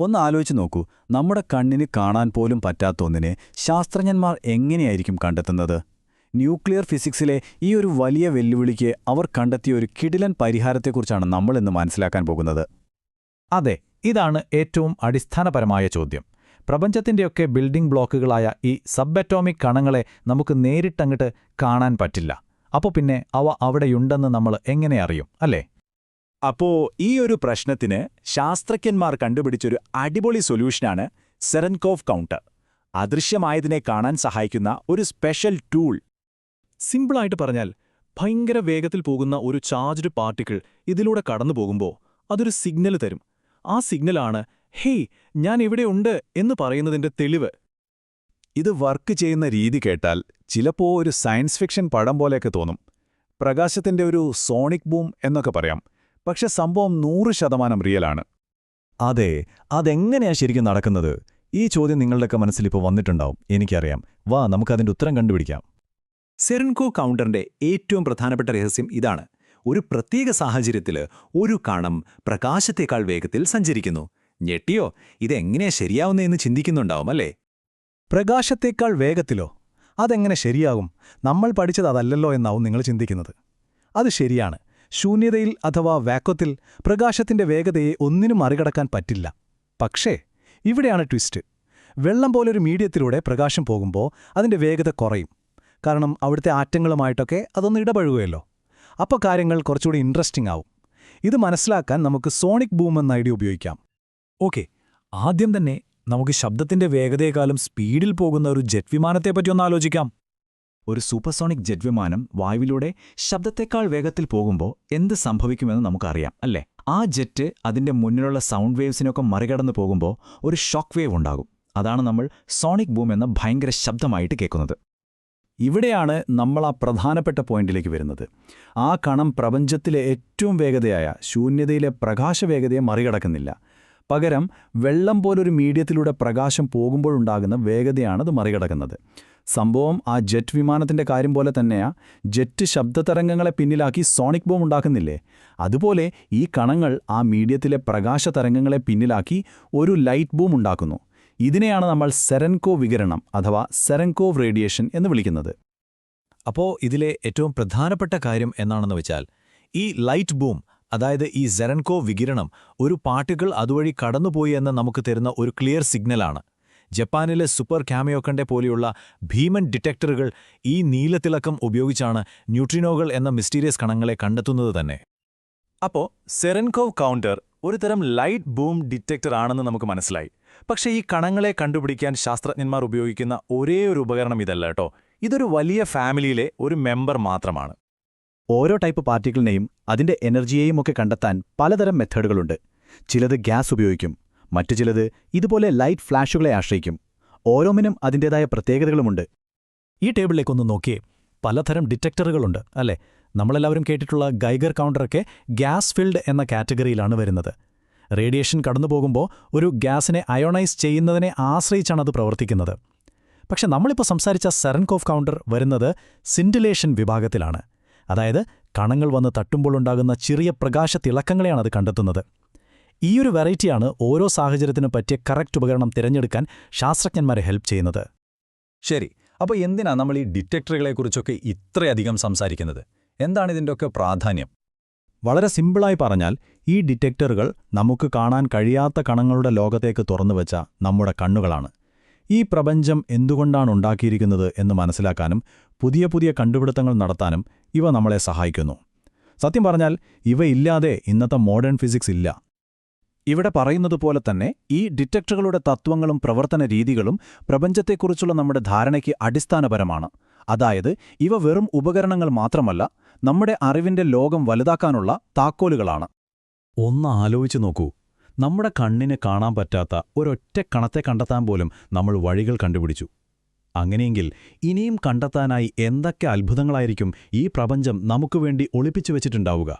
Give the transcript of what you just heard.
ഒന്ന് ആലോചിച്ച് നോക്കൂ, നമ്മുടെ കണ്ണിന് കാണാൻ പോലും പറ്റാത്ത ഒന്നിനെ ശാസ്ത്രജ്ഞന്മാർ എങ്ങനെയായിരിക്കും കണ്ടെത്തുന്നത്? ന്യൂക്ലിയർ ഫിസിക്സിലെ ഈ ഒരു വലിയ വെല്ലുവിളിക്ക് അവർ കണ്ടെത്തിയ ഒരു കിടിലൻ പരിഹാരത്തെക്കുറിച്ചാണ് നമ്മളിന്ന് മനസ്സിലാക്കാൻ പോകുന്നത്. അതെ, ഇതാണ് ഏറ്റവും അടിസ്ഥാനപരമായ ചോദ്യം. പ്രപഞ്ചത്തിൻ്റെയൊക്കെ ബിൽഡിംഗ് ബ്ലോക്കുകളായ ഈ സബറ്റോമിക് കണങ്ങളെ നമുക്ക് നേരിട്ടങ്ങട്ട് കാണാൻ പറ്റില്ല. അപ്പോൾ പിന്നെ അവ അവിടെയുണ്ടെന്ന് നമ്മൾ എങ്ങനെ അറിയും, അല്ലേ? അപ്പോ ഈ ഒരു പ്രശ്നത്തിന് ശാസ്ത്രജ്ഞന്മാർ കണ്ടുപിടിച്ചൊരു അടിപൊളി സൊല്യൂഷനാണ് സെറൻകോവ് കൗണ്ടർ. അദൃശ്യമായതിനെ കാണാൻ സഹായിക്കുന്ന ഒരു സ്പെഷ്യൽ ടൂൾ. സിമ്പിളായിട്ട് പറഞ്ഞാൽ, ഭയങ്കര വേഗത്തിൽ പോകുന്ന ഒരു ചാർജ്ഡ് പാർട്ടിക്കിൾ ഇതിലൂടെ കടന്നു പോകുമ്പോൾ അതൊരു സിഗ്നൽ തരും. ആ സിഗ്നലാണ് ഹേയ്, ഞാൻ ഇവിടെയുണ്ട് എന്ന് പറയുന്നതിന്റെ തെളിവ്. ഇത് വർക്ക് ചെയ്യുന്ന രീതി കേട്ടാൽ ചിലപ്പോ ഒരു സയൻസ് ഫിക്ഷൻ പടം പോലെയൊക്കെ തോന്നും. പ്രകാശത്തിന്റെ ഒരു സോണിക് ബൂം എന്നൊക്കെ പറയാം. പക്ഷെ സംഭവം 100% റിയലാണ്. അതെ, അതെങ്ങനെയാ ശരിക്കും നടക്കുന്നത്? ഈ ചോദ്യം നിങ്ങളുടെയൊക്കെ മനസ്സിലിപ്പോൾ വന്നിട്ടുണ്ടാവും, എനിക്കറിയാം. വാ, നമുക്കതിൻ്റെ ഉത്തരം കണ്ടുപിടിക്കാം. സെറൻകോവ് കൗണ്ടറിന്റെ ഏറ്റവും പ്രധാനപ്പെട്ട രഹസ്യം ഇതാണ്. ഒരു പ്രത്യേക സാഹചര്യത്തിൽ ഒരു കണം പ്രകാശത്തേക്കാൾ വേഗത്തിൽ സഞ്ചരിക്കുന്നു. ഞെട്ടിയോ? ഇതെങ്ങനെയാ ശരിയാവുന്നതെന്ന് ചിന്തിക്കുന്നുണ്ടാവും, അല്ലേ? പ്രകാശത്തേക്കാൾ വേഗത്തിലോ? അതെങ്ങനെ ശരിയാകും? നമ്മൾ പഠിച്ചത് അതല്ലല്ലോ എന്നാവും നിങ്ങൾ ചിന്തിക്കുന്നത്. അത് ശരിയാണ്. ശൂന്യതയിൽ അഥവാ വാക്വത്തിൽ പ്രകാശത്തിന്റെ വേഗതയെ ഒന്നിനും മറികടക്കാൻ പറ്റില്ല. പക്ഷേ ഇവിടെയാണ് ട്വിസ്റ്റ്. വെള്ളം പോലൊരു മീഡിയത്തിലൂടെ പ്രകാശം പോകുമ്പോൾ അതിന്റെ വേഗത കുറയും. കാരണം അവിടുത്തെ ആറ്റങ്ങളുമായിട്ടൊക്കെ അതൊന്ന് ഇടപഴകുകയല്ലോ. അപ്പോൾ കാര്യങ്ങൾ കുറച്ചുകൂടി ഇൻട്രസ്റ്റിംഗ് ആവും. ഇത് മനസ്സിലാക്കാൻ നമുക്ക് സോണിക് ബൂം എന്ന ഐഡിയ ഉപയോഗിക്കാം. ഓക്കെ, ആദ്യം തന്നെ നമുക്ക് ശബ്ദത്തിന്റെ വേഗതയെക്കാളും സ്പീഡിൽ പോകുന്ന ഒരു ജെറ്റ് വിമാനത്തെപ്പറ്റി ഒന്ന് ആലോചിക്കാം. ഒരു സൂപ്പർസോണിക് ജെറ്റ് വിമാനം വായുവിലൂടെ ശബ്ദത്തേക്കാൾ വേഗത്തിൽ പോകുമ്പോൾ എന്ത് സംഭവിക്കുമെന്ന് നമുക്കറിയാം, അല്ലേ? ആ ജെറ്റ് അതിന്റെ മുന്നിലുള്ള സൗണ്ട് വേവ്സിനൊക്കെ മറികടന്നു പോകുമ്പോൾ ഒരു ഷോക്ക് വേവ് ഉണ്ടാകും. അതാണ് നമ്മൾ സോണിക് ബൂം എന്ന ഭയങ്കര ശബ്ദമായിട്ട് കേൾക്കുന്നത്. ഇവിടെയാണ് നമ്മൾ ആ പ്രധാനപ്പെട്ട പോയിന്റിലേക്ക് വരുന്നത്. ആ കണം പ്രപഞ്ചത്തിലെ ഏറ്റവും വേഗതയായ ശൂന്യതയിലെ പ്രകാശവേഗതയെ മറികടക്കുന്നില്ല. പകരം വെള്ളം പോലൊരു മീഡിയത്തിലൂടെ പ്രകാശം പോകുമ്പോഴുണ്ടാകുന്ന വേഗതയാണത് മറികടക്കുന്നത്. സംഭവം ആ ജെറ്റ് വിമാനത്തിന്റെ കാര്യം പോലെ തന്നെയാ. ജെറ്റ് ശബ്ദതരംഗങ്ങളെ പിന്നിലാക്കി സോണിക് ബൂം ഉണ്ടാക്കുന്നില്ലേ? അതുപോലെ ഈ കണങ്ങൾ ആ മീഡിയത്തിലെ പ്രകാശതരംഗങ്ങളെ പിന്നിലാക്കി ഒരു ലൈറ്റ് ബൂം ഉണ്ടാക്കുന്നു. ഇതിനെയാണ് നമ്മൾ സെറൻകോവ് വികിരണം അഥവാ സെറൻകോവ് റേഡിയേഷൻ എന്ന് വിളിക്കുന്നത്. അപ്പോൾ ഇതിലെ ഏറ്റവും പ്രധാനപ്പെട്ട കാര്യം എന്നാണെന്ന് വെച്ചാൽ, ഈ ലൈറ്റ് ബൂം, അതായത് ഈ സെറൻകോവ് വികിരണം, ഒരു പാർട്ടിക്കിൾ അതുവഴി കടന്നുപോയി എന്ന് നമുക്ക് തരുന്ന ഒരു ക്ലിയർ സിഗ്നലാണ്. ജപ്പാനിലെ സൂപ്പർ കാമിയോക്കണ്ടെ പോലെയുള്ള ഭീമൻ ഡിറ്റക്ടറുകൾ ഈ നീലത്തിളക്കം ഉപയോഗിച്ചാണ് ന്യൂട്രിനോകൾ എന്ന മിസ്റ്റീരിയസ് കണങ്ങളെ കണ്ടെത്തുന്നത് തന്നെ. അപ്പോൾ സെറൻകോവ് കൗണ്ടർ ഒരു തരം ലൈറ്റ് ബൂം ഡിറ്റക്ടർ ആണെന്ന് നമുക്ക് മനസ്സിലായി. പക്ഷേ ഈ കണങ്ങളെ കണ്ടുപിടിക്കാൻ ശാസ്ത്രജ്ഞന്മാർ ഉപയോഗിക്കുന്ന ഒരേ ഒരു ഉപകരണം ഇതല്ല കേട്ടോ. ഇതൊരു വലിയ ഫാമിലിയിലെ ഒരു മെമ്പർ മാത്രമാണ്. ഓരോ ടൈപ്പ് പാർട്ടിക്കിളിനെയും അതിന്റെ എനർജിയെയും ഒക്കെ കണ്ടെത്താൻ പലതരം മെത്തേഡുകളുണ്ട്. ചിലത് ഗ്യാസ് ഉപയോഗിക്കും, മറ്റു ചിലത് ഇതുപോലെ ലൈറ്റ് ഫ്ലാഷുകളെ ആശ്രയിക്കും. ഓരോന്നിനും അതിൻ്റേതായ പ്രത്യേകതകളുമുണ്ട്. ഈ ടേബിളിലേക്കൊന്ന് നോക്കിയേ. പലതരം ഡിറ്റക്ടറുകളുണ്ട്, അല്ലേ? നമ്മളെല്ലാവരും കേട്ടിട്ടുള്ള ഗൈഗർ കൗണ്ടറൊക്കെ ഗ്യാസ് ഫിൽഡ് എന്ന കാറ്റഗറിയിലാണ് വരുന്നത്. റേഡിയേഷൻ കടന്നുപോകുമ്പോൾ ഒരു ഗ്യാസിനെ അയോണൈസ് ചെയ്യുന്നതിനെ ആശ്രയിച്ചാണ് അത് പ്രവർത്തിക്കുന്നത്. പക്ഷെ നമ്മളിപ്പോൾ സംസാരിച്ച സെറൻകോവ് കൗണ്ടർ വരുന്നത് സിൻഡിലേഷൻ വിഭാഗത്തിലാണ്. അതായത് കണങ്ങൾ വന്ന് തട്ടുമ്പോഴുണ്ടാകുന്ന ചെറിയ പ്രകാശത്തിളക്കങ്ങളെയാണ് അത് കണ്ടെത്തുന്നത്. ഈയൊരു വെറൈറ്റിയാണ് ഓരോ സാഹചര്യത്തിനും പറ്റിയ കറക്റ്റ് ഉപകരണം തിരഞ്ഞെടുക്കാൻ ശാസ്ത്രജ്ഞന്മാരെ ഹെൽപ്പ് ചെയ്യുന്നത്. ശരി, അപ്പോൾ എന്തിനാ നമ്മൾ ഈ ഡിറ്റക്ടറുകളെക്കുറിച്ചൊക്കെ ഇത്രയധികം സംസാരിക്കുന്നത്? എന്താണിതിൻ്റെയൊക്കെ പ്രാധാന്യം? വളരെ സിമ്പിളായി പറഞ്ഞാൽ, ഈ ഡിറ്റക്ടറുകൾ നമുക്ക് കാണാൻ കഴിയാത്ത കണങ്ങളുടെ ലോകത്തേക്ക് തുറന്നുവെച്ച നമ്മുടെ കണ്ണുകളാണ്. ഈ പ്രപഞ്ചം എന്തുകൊണ്ടാണ് ഉണ്ടാക്കിയിരിക്കുന്നത് എന്ന് മനസ്സിലാക്കാനും പുതിയ പുതിയ കണ്ടുപിടുത്തങ്ങൾ നടത്താനും ഇവ നമ്മളെ സഹായിക്കുന്നു. സത്യം പറഞ്ഞാൽ ഇവയില്ലാതെ ഇന്നത്തെ മോഡേൺ ഫിസിക്സ് ഇല്ല. ഇവിടെ പറയുന്നതുപോലെ തന്നെ ഈ ഡിറ്റക്ടറുകളുടെ തത്വങ്ങളും പ്രവർത്തന രീതികളും പ്രപഞ്ചത്തെക്കുറിച്ചുള്ള നമ്മുടെ ധാരണയ്ക്ക് അടിസ്ഥാനപരമാണ്. അതായത് ഇവ വെറും ഉപകരണങ്ങൾ മാത്രമല്ല, നമ്മുടെ അറിവിന്റെ ലോകം വലുതാക്കാനുള്ള താക്കോലുകളാണ്. ഒന്ന് ആലോചിച്ചു നോക്കൂ, നമ്മുടെ കണ്ണിന് കാണാൻ പറ്റാത്ത ഒരൊറ്റ കണത്തെ കണ്ടെത്താൻ പോലും നമ്മൾ വഴികൾ കണ്ടുപിടിച്ചു. അങ്ങനെയെങ്കിൽ ഇനിയും കണ്ടെത്താനായി എന്തൊക്കെ അത്ഭുതങ്ങളായിരിക്കും ഈ പ്രപഞ്ചം നമുക്കുവേണ്ടി ഒളിപ്പിച്ചു വെച്ചിട്ടുണ്ടാവുക?